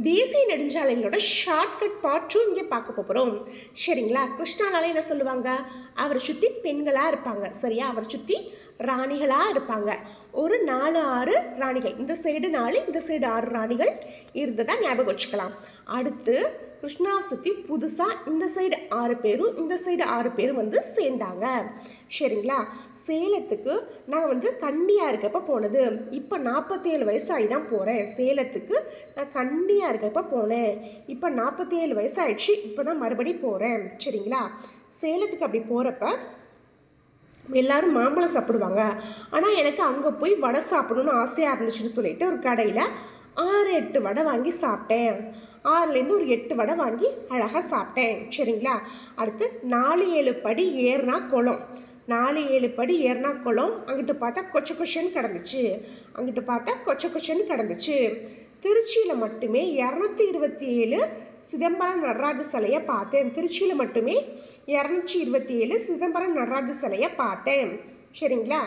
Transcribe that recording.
தேசிய நெடுஞ்சாலைகளோட shortcut part 2 இங்கே பார்க்க போகிறோம். சரிங்களா? கிருஷ்ணானாலே என்ன சொல்லுவாங்க? அவரை சுற்றி பெண்களாக இருப்பாங்க. சரியா? அவரை சுற்றி ராணிகளாக இருப்பாங்க. ஒரு 4 6 ராணிகள், இந்த சைடு 4 இந்த சைடு 6 ராணிகள் இருந்ததாக ஞாபகம் வச்சுக்கலாம். அடுத்து கிருஷ்ணாவை சுற்றி புதுசாக இந்த சைடு 6 பேரும் இந்த சைடு 6 பேரும் வந்து சேர்ந்தாங்க. சரிங்களா? சேலத்துக்கு நான் வந்து கன்னியாக இருக்கப்போ போனது. இப்போ 47 வயசாகி தான் போகிறேன். சேலத்துக்கு நான் கன்னியாக இருக்கப்போ போனேன். இப்போ 47 வயசாகிடுச்சு. இப்போ தான் மறுபடியும் போகிறேன். சரிங்களா? சேலத்துக்கு அப்படி போகிறப்ப எல்லோரும் மாம்பழம் சாப்பிடுவாங்க. ஆனால் எனக்கு அங்கே போய் வடை சாப்பிடணுன்னு ஆசையாக இருந்துச்சுன்னு சொல்லிட்டு ஒரு கடையில் 6 8 வடை வாங்கி சாப்பிட்டேன். 6லேருந்து ஒரு 8 வடை வாங்கி அழகாக சாப்பிட்டேன். சரிங்களா? அடுத்து 4 7 படி ஏறினா குளம். 4 7 படி ஏறினா குளம். அங்கிட்டு பார்த்தா கொச்ச கொச்சன்னு கிடந்துச்சு. அங்கிட்டு பார்த்தா கொச்ச கொச்சன்னு கிடந்துச்சு. திருச்சியில் மட்டுமே 227 சிதம்பரம் நடராஜ சிலையை பார்த்தேன். திருச்சியில் மட்டுமே 227 சிதம்பரம் நடராஜ சிலையை பார்த்தேன். சரிங்களா?